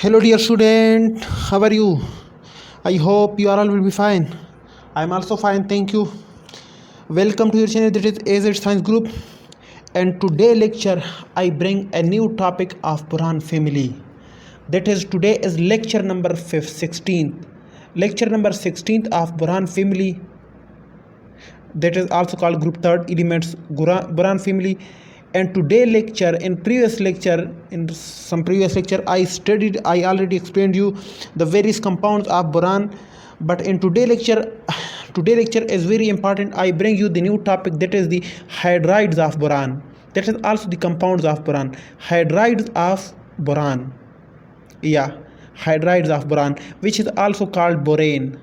Hello dear student, how are you? I hope you are all will be fine. I am also fine, thank you. Welcome to your channel, that is AZ Science Group. And today lecture I bring a new topic of Boron family. That is, today is lecture number 16th. Lecture number 16th of Boron family, that is also called group third elements Boron family. And today lecture, in some previous lecture I already explained you the various compounds of boron. But in today lecture is very important. I bring you the new topic, that is the hydrides of boron. That is also the compounds of boron, hydrides of boron. Hydrides of boron, which is also called borane.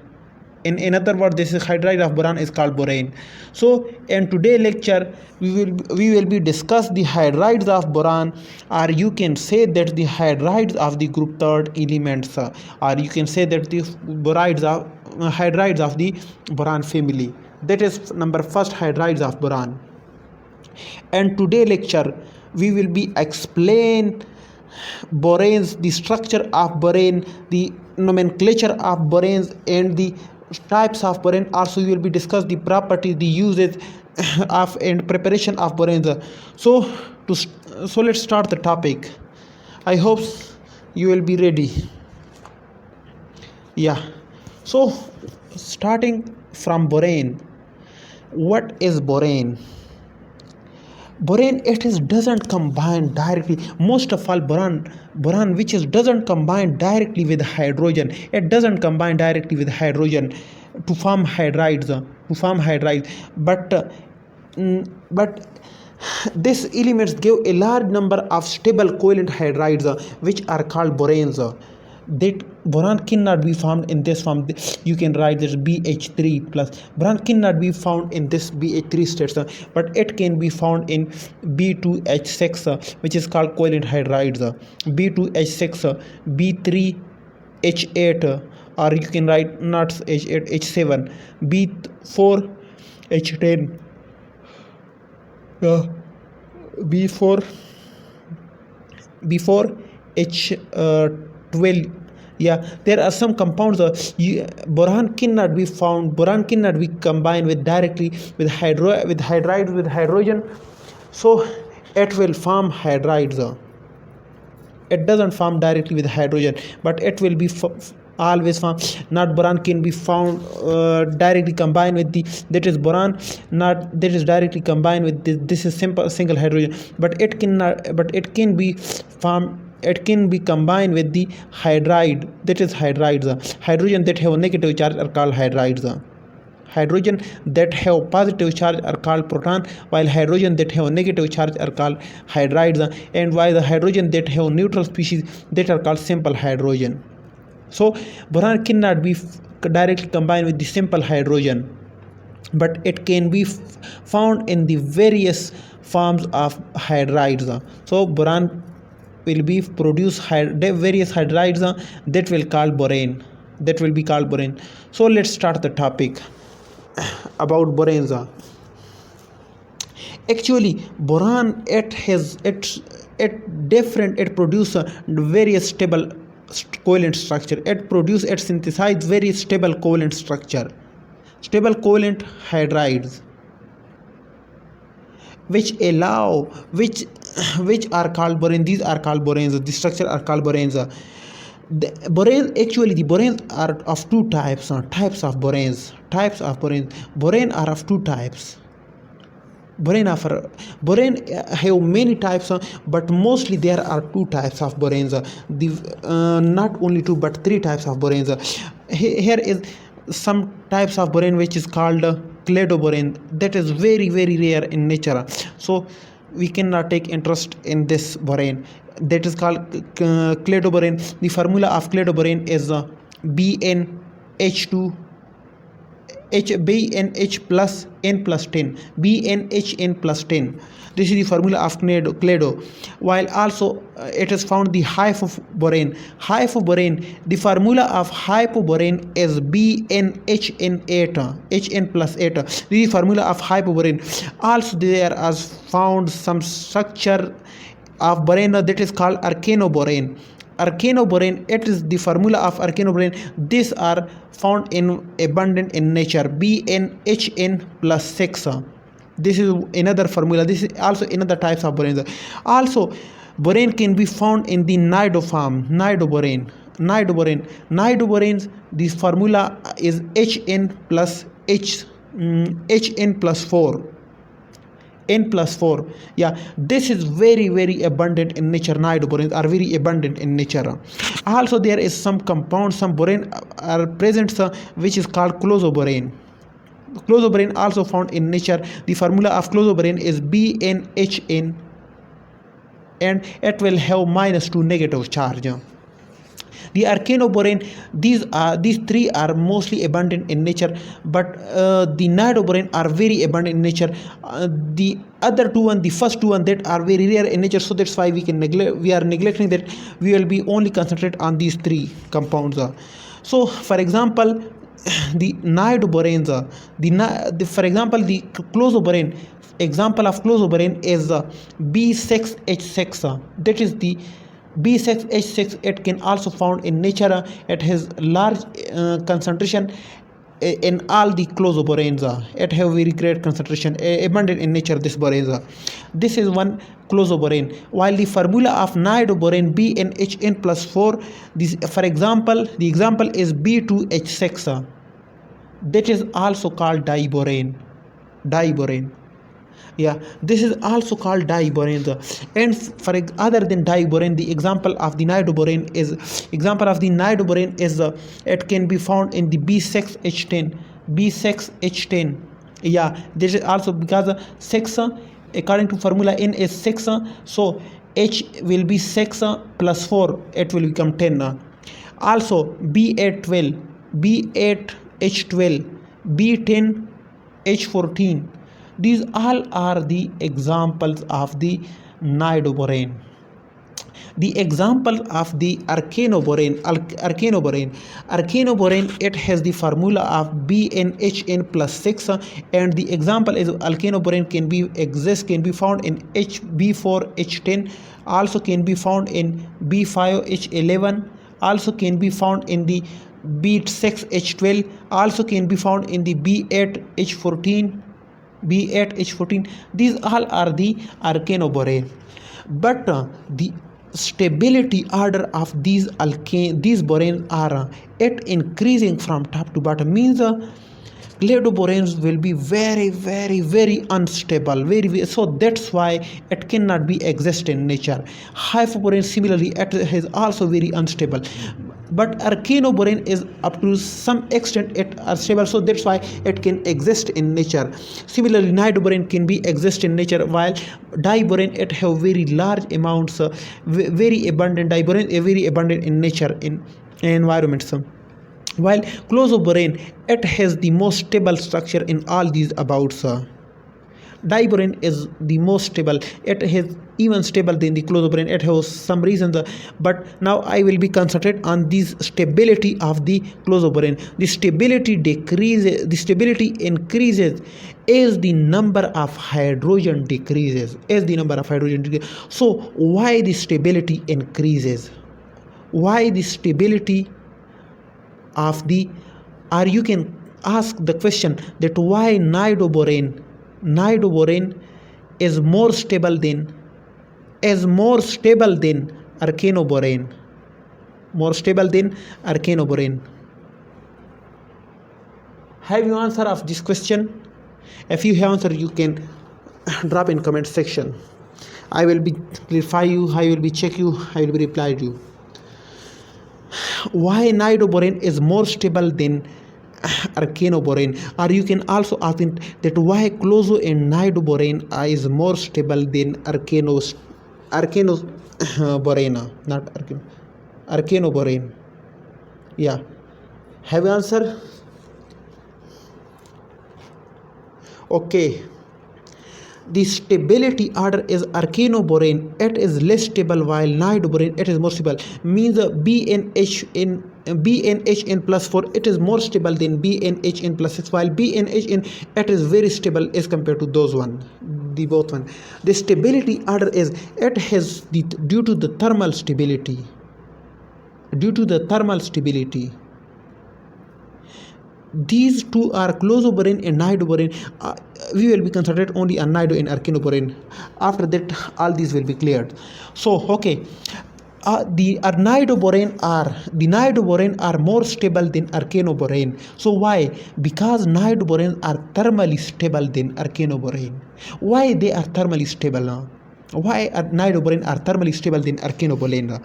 In other words, this is hydride of boron is called borane. So in today's lecture we will be discuss the hydrides of boron, or you can say that the hydrides of the group third elements, or you can say that the hydrides of the boron family. That is number first, hydrides of boron. And today lecture we will be explain boranes, the structure of borane, the nomenclature of boranes, and the types of boron. Also we will be discuss the properties, the uses of and preparation of boranes. So let's start the topic. I hope you will be ready. So starting from borane. What is borane? Borane, doesn't combine directly. Most of all, boron which doesn't combine directly with hydrogen. It doesn't combine directly with hydrogen to form hydrides. But these elements give a large number of stable covalent hydrides, which are called boranes. That boron cannot be found in this form. You can write this BnH3 plus. Boron cannot be found in this BH3 states, but it can be found in B2H6, which is called covalent hydrides. B2H6, B3H8, or you can write not H8, H7, B4H10, B4H12. There are some compounds. Boron cannot be combined directly with hydrogen, so it will form hydrides. It doesn't form directly with hydrogen, but it will be always form. Not boron can be found directly combined with that is boron, not that is directly combined with this is single hydrogen, but it can be formed. It can be combined with the hydride, that is hydrides. Hydrogen that have negative charge are called hydrides. Hydrogen that have positive charge are called proton, while hydrogen that have negative charge are called hydrides, and while the hydrogen that have neutral species, that are called simple hydrogen. So boron cannot be directly combined with the simple hydrogen, but it can be found in the various forms of hydrides. So boron will be produce various hydrides that will be called borane. So let's start the topic about boranes. Actually, boron it produce various stable covalent structure. It synthesize very stable covalent structure, stable covalent hydrides, which are called borane. These are called boranes. The structure are called boranes. The boranes are of two types. Types of boranes. Borane are of two types. Borane have many types, but mostly there are two types of boranes. Not only two, but three types of boranes. Here is some types of borane which is called Cladobrin. That is very, very rare in nature, so we cannot take interest in this borane. That is called Cladobrin. The formula of Cladobrin is BnH2 BnH plus n plus 10, BnHn plus 10. This is the formula of Clado. While also it is found the half of borane. The formula of hypoborane is BnHn8, Hn plus 8. This is the formula of hypoborane. Also there is found some structure of borane that is called arcanoborane. arcanoborane, it is the formula of arcanoborane. These are found in abundant in nature, BnH3n plus 6. This is another formula. This is also another types of boranes. Also, borane can be found in the nidoform, nidoboranes. This formula is Hn plus Hn plus 4. N plus 4. Yeah, this is very abundant in nature. Nidoboranes are very abundant in nature. Also, there is some compound, some borane are present, which is called clozoborane. Clozoborane also found in nature. The formula of clozoborane is BnH3n, and it will have -2 negative charge. The arcanoborane, these three are mostly abundant in nature, but the nidoborane are very abundant in nature. The other two and the first two and that are very rare in nature, so that's why we are neglecting that. We will be only concentrate on these three compounds. So for example, the nidoboranes, for example, the clozoborane, example of clozoborane is B6H6. That is the B6H6. It can also found in nature. It has large concentration in all the clozoboranes. It have very great concentration, abundant in nature, this boranes. This is one clozoborane. While the formula of nidoborane BnH3n plus 4, this, for example, the example is B2H6. That is also called diborane. Yeah, this is also called diborane. And for other than diborane, the example of the nidoborane is it can be found in the B6H10. Yeah, this is also because 6, according to formula, N is 6, so H will be 6 plus 4, it will become 10. Also B8H12, B10, H14. These all are the examples of the nidoborane. The example of the arcanoborane, it has the formula of BnH3n plus 6, and the example is arcanoborane can be found in B4H10, also can be found in B5H11, also can be found in the B6H12, also can be found in the B8H14. These all are the arcanoborane. But the stability order of these boranes are it increasing from top to bottom, means cladoboranes will be very unstable, so that's why it cannot be exist in nature. Hypoborane, similarly, it is also very unstable, but arcanoborane is up to some extent it are stable, so that's why it can exist in nature. Similarly, nidoborane can be exist in nature, while diborane it have very large amounts, very abundant. Diborane is very abundant in nature, in environments, while clozoborane it has the most stable structure in all these abouts. Diborane is the most stable. It is even stable than the clozoborane. It has some reasons, but now I will be concentrated on this stability of the clozoborane. The stability increases as the number of hydrogen decreases. So why the stability increases? Why the stability of the, or you can ask the question that why nidoborane is more stable than arcanoborane. Have you answer of this question? If you have answer, you can drop in comment section. I will be clarify you, I will be check you, I will be reply to you. Why nidoborane is more stable than arcanoborane? Or you can also ask that why clozo and nidoborane is more stable than arcanoborane. Yeah, have you answer? Okay, the stability order is arcanoborane it is less stable, while nidoborane it is more stable, means BnH3n plus 4 it is more stable than BnH3n plus 6, while BnH3n it is very stable as compared to both one. The stability order is it has due to the thermal stability. due to the thermal stability. These two are Cladobrin and Nidoborane. We will be concentrated only on Nido and Archenoborane. After that, all these will be cleared. So, okay, the Nidoborane are more stable than Archenoborane. So why? Because Nidoborane are thermally stable than Archenoborane. Why they are thermally stable now? Why are Nidoborane are thermally stable than Archenoborane?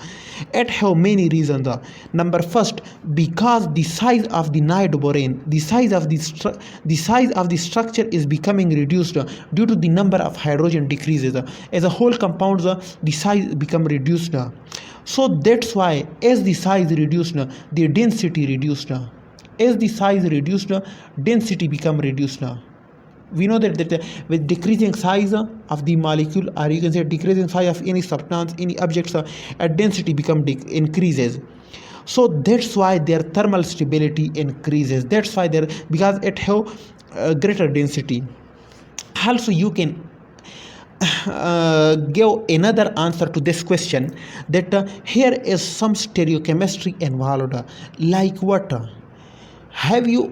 It have many reasons. Number first, because the size of the Nidoborane, the size of the structure is becoming reduced due to the number of hydrogen decreases. As a whole compounds, the size become reduced. So that's why as the size reduced, the density reduced. As the size reduced, density become reduced. We know that with decreasing size of the molecule, or you can say decreasing size of any substance, any objects, at density become increases. So that's why their thermal stability increases. That's why because it have greater density. Also, you can give another answer to this question, that here is some stereochemistry involved. Like what? Have you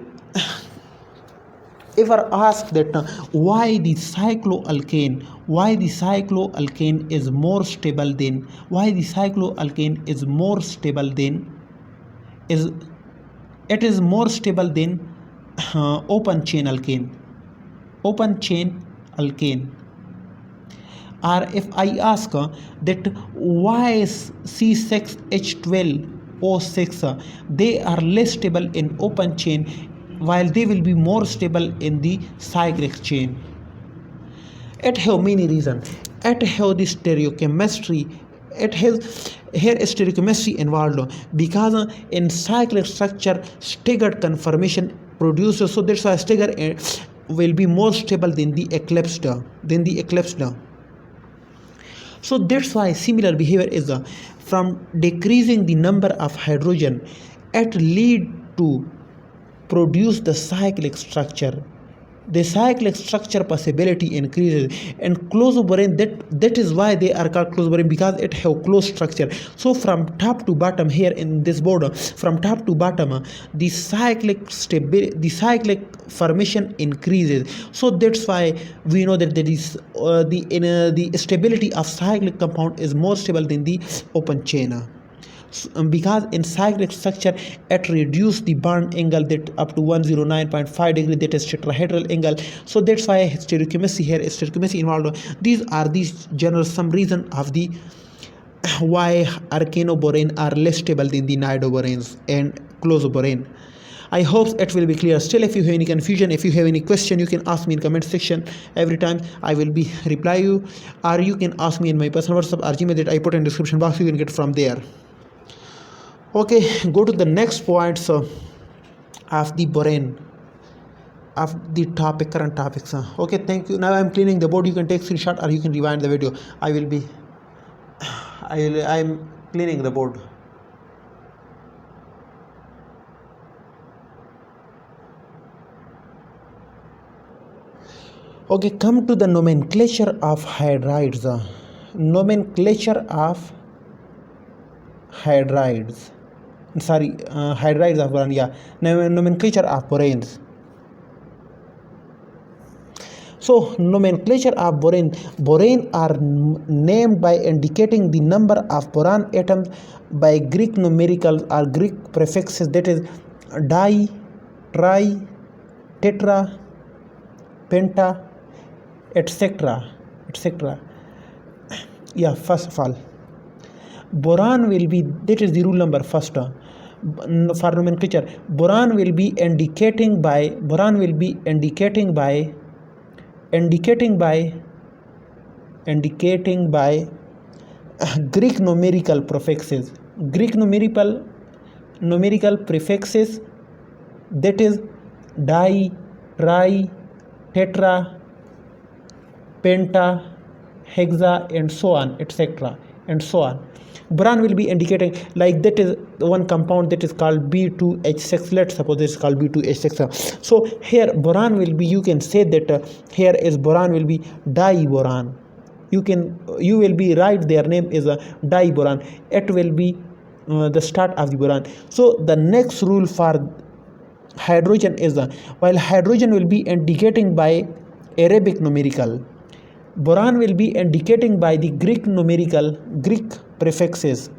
ever asked that why the cycloalkane is more stable than open chain alkane? Or if I ask that why C6H12O6 they are less stable in open chain while they will be more stable in the cyclic chain. It have many reasons. It have the stereochemistry. It has here is stereochemistry involved, because in cyclic structure staggered conformation produces, so that's why stagger will be more stable than the eclipsed. So that's why similar behavior is from decreasing the number of hydrogen, it lead to produce the cyclic structure. The cyclic structure possibility increases, and Cladobrin, that is why they are called Cladobrin, because it have close structure. So from top to bottom here in this board, from top to bottom, the cyclic formation increases. So that's why we know that there is the stability of cyclic compound is more stable than the open chain. Because in cyclic structure it reduce the bond angle that up to 109.5 degree, that is tetrahedral angle. So that's why stereochemistry involved. These are general some reason of the why Archenoborane are less stable than the Nidoboranes and Cladobrin. I hope it will be clear. Still, if you have any confusion, if you have any question, you can ask me in comment section. Every time I will be reply you, or you can ask me in my personal WhatsApp or Gmail that I put in description box. You can get from there. Okay, go to the next points of the borane of the current topics. Okay, thank you. Now I'm cleaning the board. You can take screenshot or you can rewind the video. I'm cleaning the board. Okay, come to the nomenclature of hydrides. Hydrides of boron. Nomenclature of boranes. So nomenclature of borane are named by indicating the number of boron atoms by Greek numericals or Greek prefixes, that is di, tri, tetra, penta, etc. First of all, boron will be, that is the rule number first. For nomenclature, boron will be indicating by Greek numerical prefixes. Numerical prefixes, that is di, tri, tetra, penta, hexa, and so on, etc. Boron will be indicating, like that is one compound that is called B2H6. Let's suppose this is called B2H6. So here boron will be, you can say that here is boron will be diboron. You will be write their name is a diboron. It will be the start of the boron. So the next rule for hydrogen is while hydrogen will be indicating by Arabic numerical, boron will be indicating by the Greek numerical prefixes,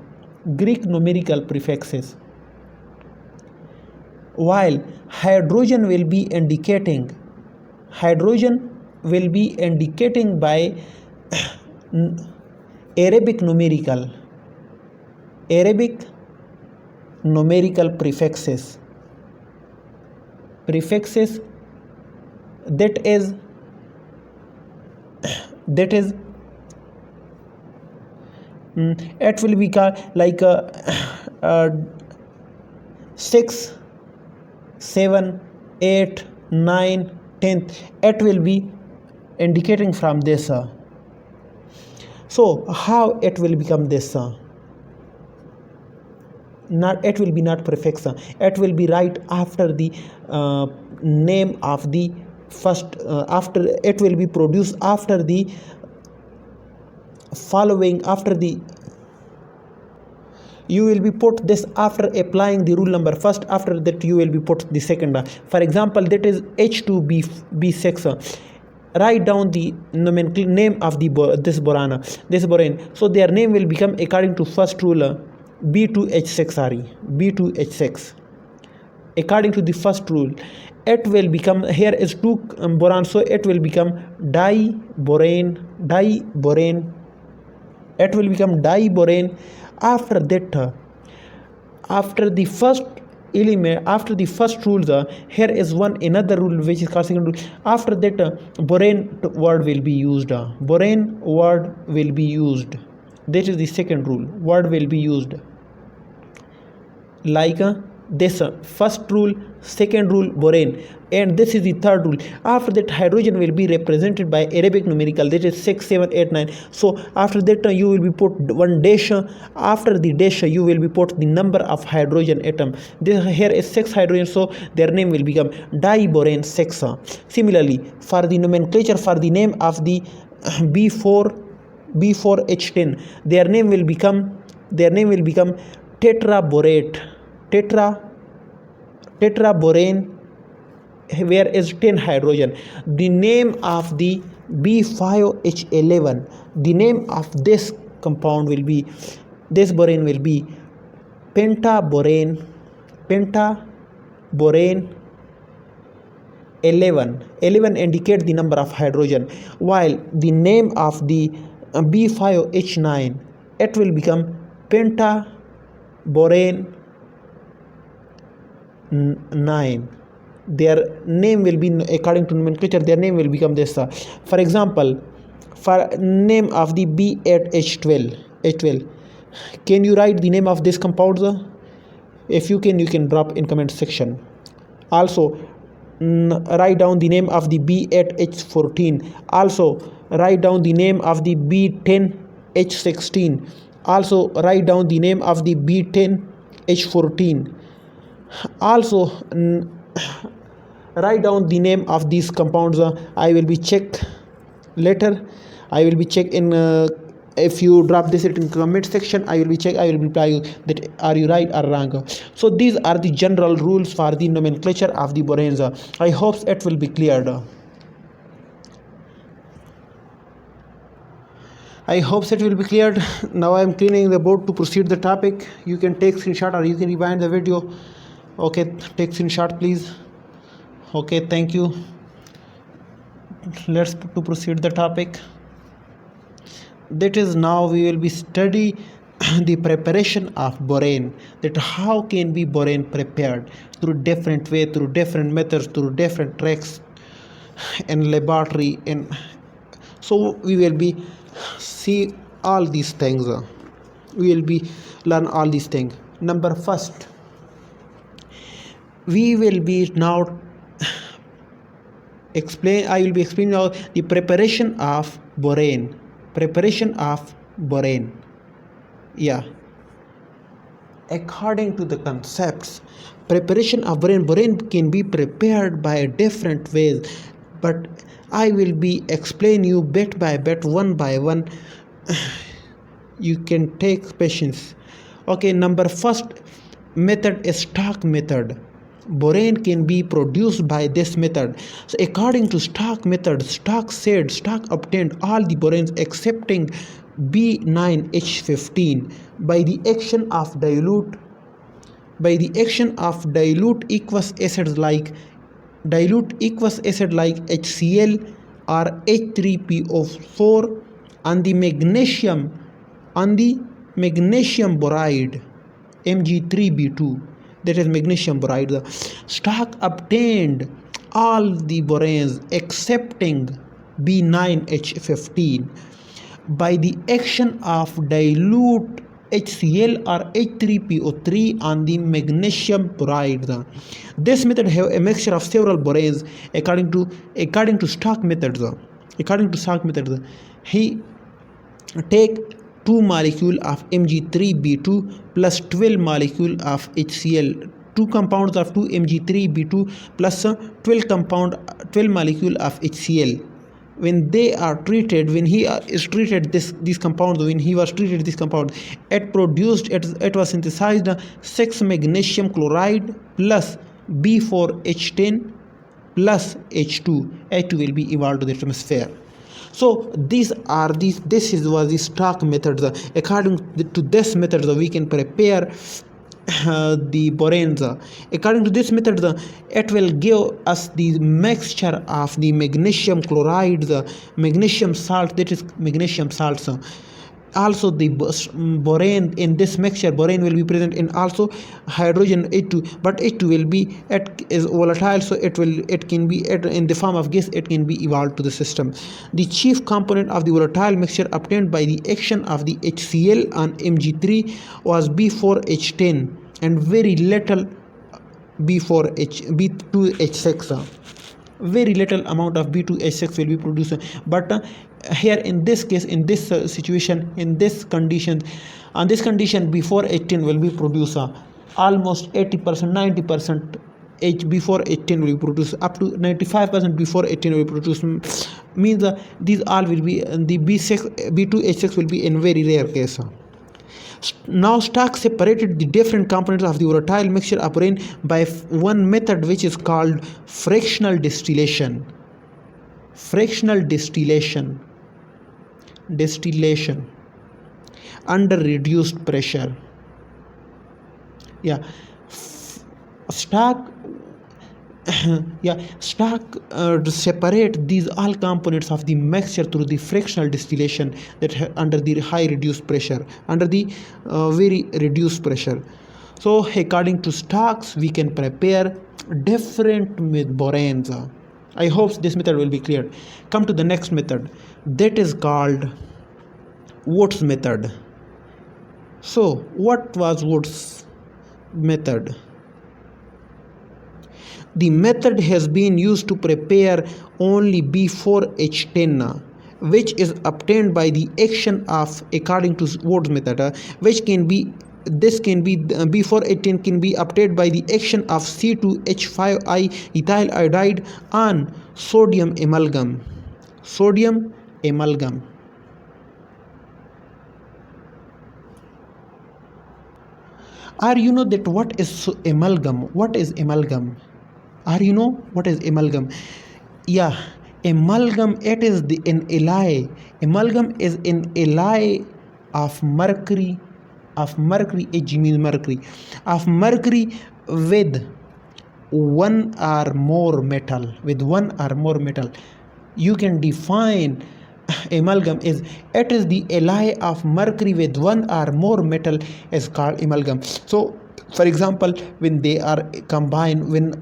while hydrogen will be indicating by Arabic numerical prefixes that is it will be like 6, 7, 8, 9, 10. It will be indicating from this. So how it will become this? It will be not prefix. It will be right after the name of the first. After it will be produced after the following. After the you will be put this after applying the rule number first. After that you will be put the second. For example, that is H2B6. Write down the name of this boron. So their name will become according to first rule B2H6. According to the first rule, it will become, here is 2 boron, so it will become diborane. It will become diborane. After that, after the first element, after the first rules, here is another rule which is called second rule. After that, borane word will be used. That is the second rule. Word will be used like this first rule, second rule, borane, and this is the third rule. After that, hydrogen will be represented by Arabic numerical, that is 6, 7, 8, 9. So after that you will be put one dash. After the dash you will be put the number of hydrogen atom. This here is 6 hydrogen, so their name will become diborane 6. Similarly, for the nomenclature for the name of the B4H10, their name will become tetraborane, where is 10 hydrogen. The name of the B5H11, the name of this compound will be, this borane will be pentaborane 11 indicate the number of hydrogen, while the name of the B5H9, it will become pentaborane 9. Their name will be, according to nomenclature, their name will become this. For example, for name of the B8H12, can you write the name of this compound? If you can drop in comment section. Also write down the name of the B8H14. Also write down the name of the B10H16. Also write down the name of the B10H14. Also write down the name of these compounds. I will be check later. I will be check in if you drop this in comment section. I will be check. I will reply you that are you right or wrong. So these are the general rules for the nomenclature of the boranes. I hope it will be cleared. I hope it will be cleared. Now I am cleaning the board to proceed the topic. You can take screenshot or you can rewind the video. Okay, take screenshot please. Okay, thank you. Let's to proceed the topic. That is, now we will be study the preparation of borane. That how can be borane prepared through different way, through different methods, through different tricks in laboratory. And so we will be see all these things. We will be learn all these things. Number first, we will be now explain. I will be explaining now the preparation of borane. Yeah, according to the concepts, preparation of borane can be prepared by different ways, but I will be explain you bit by bit, one by one. You can take patience. Okay, number first method is Stark method. Borane can be produced by this method. So according to Stark method, Stark obtained all the boranes excepting BnH3n by the action of dilute aqueous acids like HCl or H3PO4 on the magnesium boride Mg3b2, that is magnesium boride. Stark obtained all the boranes excepting B9H15 by the action of dilute HCl or H3PO3 on the magnesium boride. This method have a mixture of several boranes according to Stark methods. He take 2 molecule of Mg3b2 plus 12 molecule of HCl, 2 compounds of 2 Mg3b2 plus 12 molecule of HCl. When he was treated this compound, it was synthesized 6 magnesium chloride plus B4H10 plus H2 will be evolved to the atmosphere. So this was the Stark method. According to this method, we can prepare the boranes. According to this method, it will give us the mixture of the magnesium chloride, the magnesium salt, that is magnesium salts. Also the borane in this mixture, borane will be present in also hydrogen H2, but H2 will be is volatile, so it can be in the form of gas, it can be evolved to the system. The chief component of the volatile mixture obtained by the action of the HCl on Mg3 was B4H10 and very little B2H6. Very little amount of B2H6 will be produced, but here in this case, in this situation, in this condition, before 18 will be produced almost 80%, 90% before 18 will be produced, up to 95% before 18 will be produced. Means these all will be the B2H6 will be in very rare case. Now Stark separated the different components of the volatile mixture of borane by one method which is called fractional distillation. Distillation under reduced pressure. Stark separate these all components of the mixture through the fractional distillation, that under the high reduced pressure, under the very reduced pressure. So according to Starks, we can prepare different boranes. I hope this method will be clear. Come to the next method, that is called Wurtz method. So what was Wurtz method? The method has been used to prepare only B4H10, which is obtained by the action of, according to Wurtz method, B4H10 can be obtained by the action of C2H5I ethyl iodide on sodium amalgam. Are you know that what is amalgam? What is amalgam? Are you know what is amalgam? Amalgam, it is an alloy. Amalgam is an alloy of mercury. Ag means mercury. Of mercury with one or more metal. You can define amalgam is, it is the alloy of mercury with one or more metal is called amalgam. So for example, when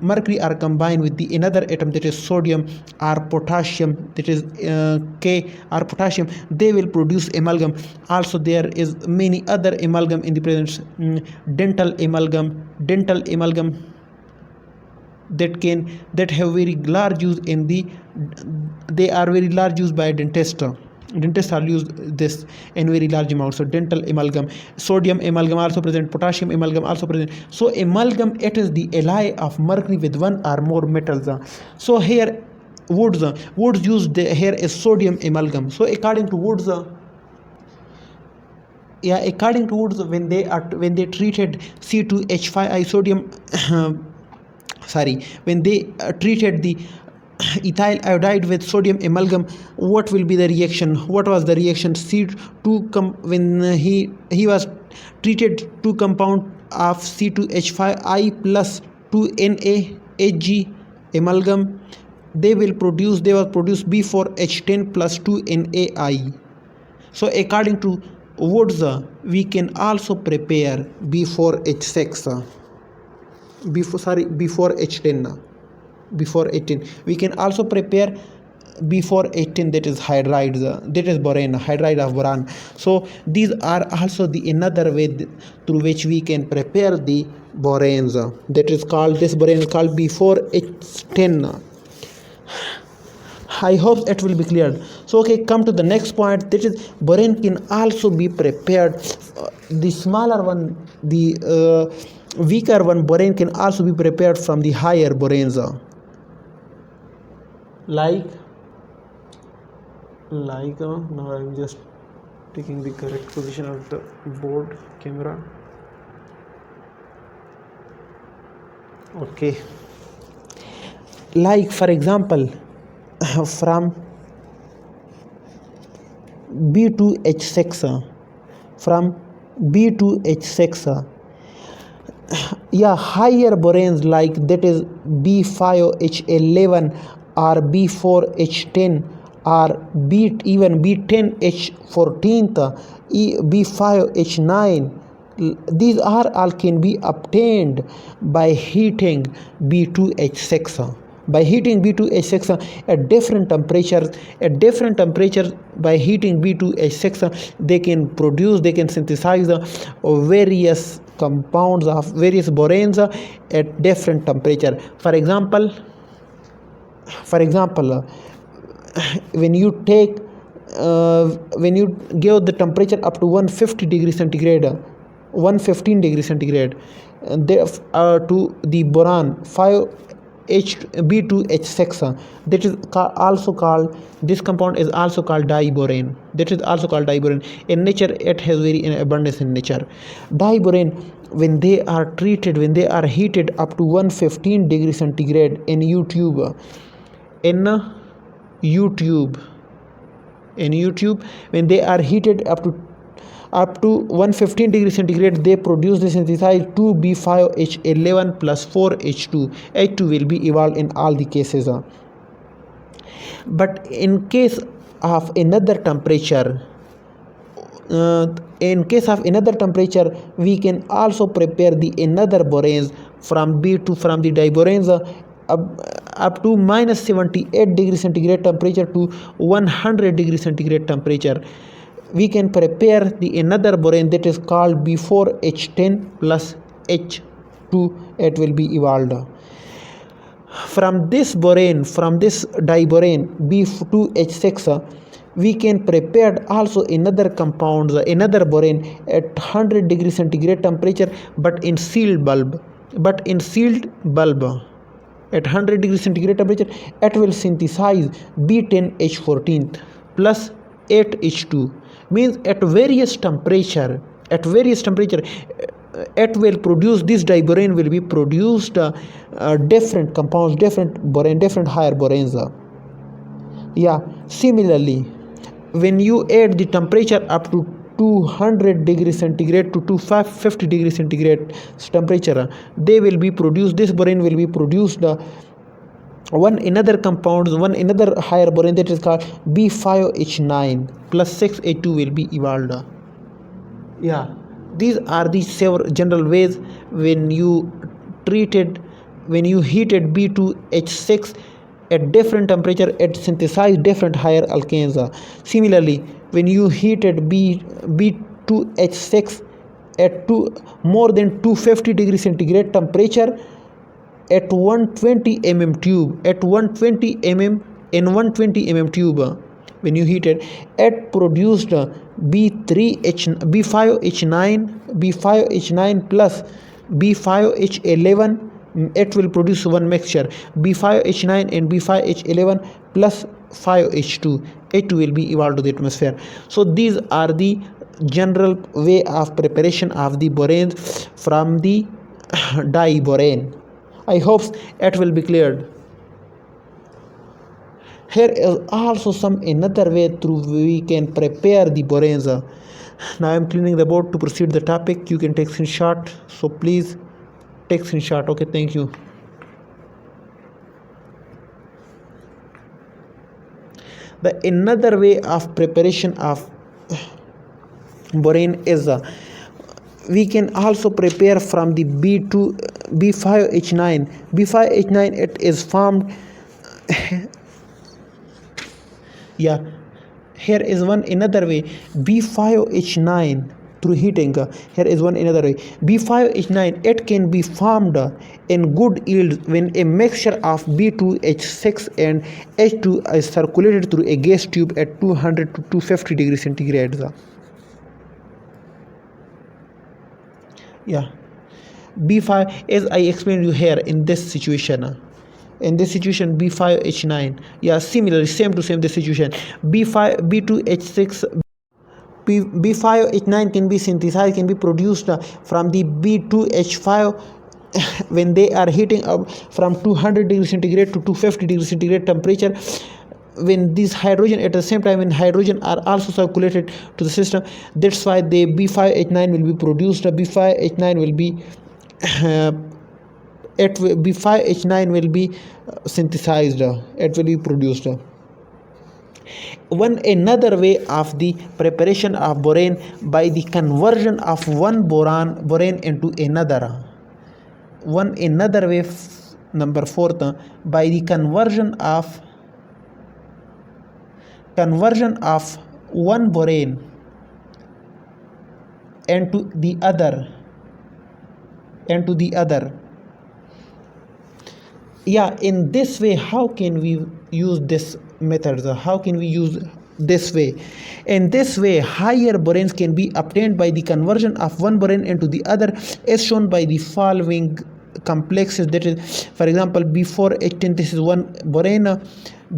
mercury are combined with the another atom, that is sodium or potassium, that is K or potassium, they will produce amalgam. Also there is many other amalgam in the presence. Dental amalgam that have very large use in the, they are very large used by dentists. Dentists are used this in very large amounts. So dental amalgam, sodium amalgam also present, potassium amalgam also present. So amalgam, it is the alloy of mercury with one or more metals. So here Wurtz used here is sodium amalgam. So according to Wurtz, Yeah, according to Wurtz, when they treated C2H5 sodium sorry, when they treated the ethyl iodide with sodium amalgam, what will be the reaction? What was the reaction? When he was treated two compound of C2H5I plus 2NaHg amalgam, they will produce B4H10 plus 2NaI. So according to Wurtz, we can also prepare B4H6 before H10. Before 18 we can also prepare before 18, that is hydrides, that is boron, hydride of boron. So these are also the another way through which we can prepare the boranes, that is called, this boron is called before H10. I hope it will be cleared. So okay, come to the next point, that is boron can also be prepared, the smaller one, the weaker one boron can also be prepared from the higher boranes, like now I'm just taking the correct position of the board camera. Okay, like for example from B2H6, from B2H6, yeah, higher boranes like that is B5H11 or B4H10 or even B10H14, B5H9, these are all can be obtained by heating B2H6. By heating B2H6 at different temperatures, by heating B2H6, they can synthesize various compounds of various boranes at different temperature. For example, when you give the temperature up to 150 degrees centigrade, 115 degrees centigrade, to the boron 5B2H6, that is also called, this compound is also called diborane. In nature it has very in abundance in nature. Diborane, when they are heated up to 115 degrees centigrade in YouTube, when they are heated up to 115 degrees centigrade, they produce the synthesized 2B5H11 plus 4H2. H2 will be evolved in all the cases. But in case of another temperature, we can also prepare the another boranes from the diboranes up to minus 78 degrees centigrade temperature to 100 degrees centigrade temperature. We can prepare the another borane that is called B4H10 plus H2. It will be evolved. From this diborane B2H6, we can prepare also another borane at 100 degrees centigrade temperature, but in sealed bulb. At 100 degrees centigrade temperature, it will synthesize B10H14 plus 8H2. Means at various temperature, it will produce, this diborane will be produced different compounds, different higher boranes. Yeah, similarly, when you add the temperature up to 200 degrees centigrade to 250 degrees centigrade temperature, they will be produced, this borane will be produced one another higher borane that is called B5H9 plus 6H2 will be evolved. Yeah, these are the several general ways when you heated B2H6 at different temperature, it synthesized different higher alkanes. Similarly, when you heated B2H6 at more than 250 degrees centigrade temperature at 120 mm tube, in 120 mm tube, when you heat it, it produced B5H9 plus B5H11. It will produce one mixture, B5H9 and B5H11 plus 5H2. H2 will be evolved to the atmosphere. So these are the general way of preparation of the boranes from the diborane. I hope it will be cleared. Here is also some another way through we can prepare the boranes. Now I am cleaning the board to proceed the topic. You can take screenshot, so please take screenshot. Okay, thank you. The another way of preparation of borane is we can also prepare from the B5H9. B5H9 it is formed. Yeah, here is one another way. B5H9 through heating. Here is one another way. B5H9 it can be formed in good yield when a mixture of B2H6 and H2 is circulated through a gas tube at 200 to 250 degrees centigrade. Yeah, B5, as I explained you here in this situation. In this situation, B5H9. Yeah, similarly, same to same this situation. B2H6. B5H9 can be synthesized, can be produced from the B2H5 when they are heating up from 200 degrees centigrade to 250 degrees centigrade temperature. When these hydrogen at the same time when hydrogen are also circulated to the system, that's why the B5H9 will be produced. B5H9 will be B5H9 will be synthesized. It will be produced. One another way of the preparation of borane by the conversion of one borane into another. One another way, number 4, by the conversion of one borane into the other. Yeah, in this way, how can we use this method? How can we use this way? In this way, higher boranes can be obtained by the conversion of one borane into the other, as shown by the following complexes. That is, for example, B4H10, this is one borane.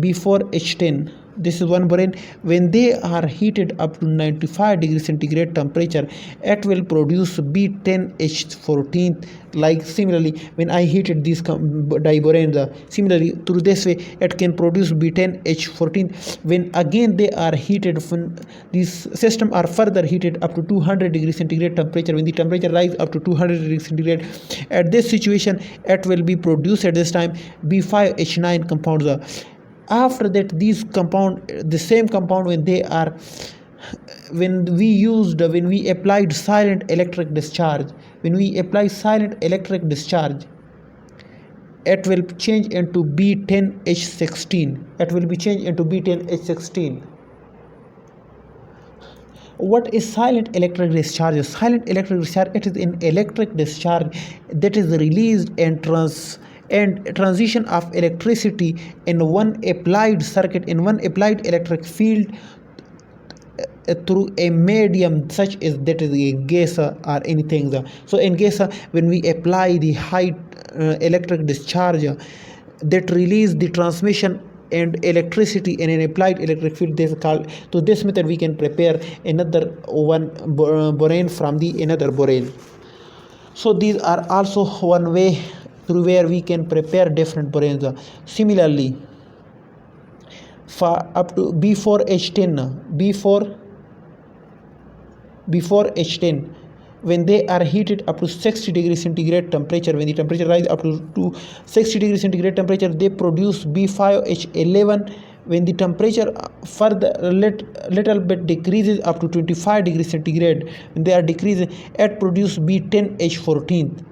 B4H10, this is one borane. When they are heated up to 95 degrees centigrade temperature, it will produce B10H14. Like similarly, when I heated these diboranes, similarly through this way it can produce B10H14. When again they are heated, when these systems are further heated up to 200 degrees centigrade temperature, when the temperature rises up to 200 degrees centigrade, at this situation it will be produced at this time B5H9 compounds. After that, the same compound, when we applied silent electric discharge, it will change into B10H16. What is silent electric discharge? Silent electric discharge, it is an electric discharge that is released and transition of electricity in one applied circuit, in one applied electric field through a medium such as that is a gas or anything. So in gas, when we apply the high electric discharge that release the transmission and electricity in an applied electric field, this is called. So this method we can prepare another one borane from the another borane. So these are also one way through where we can prepare different boranes. Similarly, for up to B4H10, when they are heated up to 60 degrees centigrade temperature, when the temperature rises up to 60 degrees centigrade temperature, they produce B5H11. When the temperature further little bit decreases up to 25 degrees centigrade, when they are decreasing, it produces B10H14.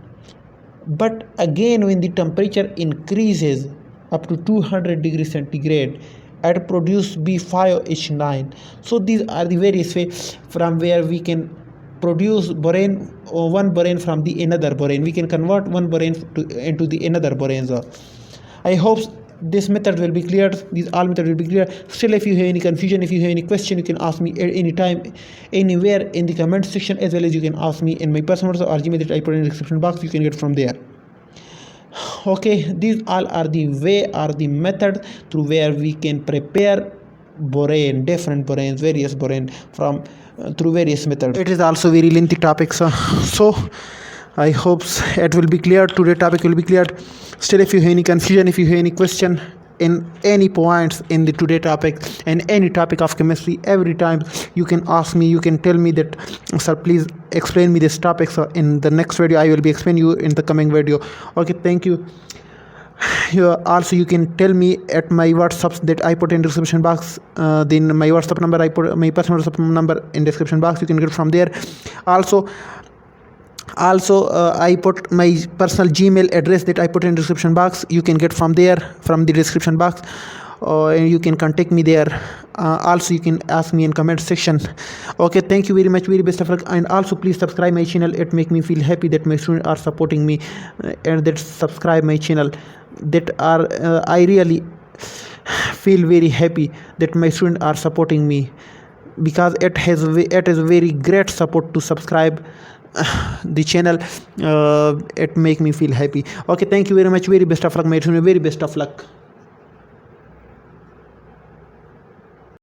But again, when the temperature increases up to 200 degrees centigrade, it produces B5H9. So these are the various ways from where we can produce borane, or one borane from the another borane. We can convert one borane into the another boranes. I hope this method will be clear. These all methods will be clear. Still, if you have any confusion, if you have any question, you can ask me at any time, anywhere in the comment section, as well as you can ask me in my personal or Gmail that I put in the description box. You can get from there. Okay, these all are the method through where we can prepare borane, different boranes, various borane from through various methods. It is also very lengthy topic, so I hope it will be clear. Today topic will be cleared. Still, if you have any confusion, if you have any question in any points in the today topic and any topic of chemistry, every time you can ask me, you can tell me that, sir, please explain me this topic. So in the next video I will be explaining you in the coming video. Okay, thank you. Also you can tell me at my WhatsApp that I put in description box. Then my WhatsApp number, I put my personal WhatsApp number in description box. You can get from there. Also I put my personal Gmail address that I put in description box. You can get from there, from the description box, and you can contact me there. Also you can ask me in comment section. Okay, thank you very much, very best of luck. And also please subscribe my channel. It make me feel happy that my students are supporting me, and that subscribe my channel. That are I really feel very happy that my students are supporting me, because it is very great support to subscribe the channel. It make me feel happy. Okay, thank you very much, very best of luck, my student, very best of luck.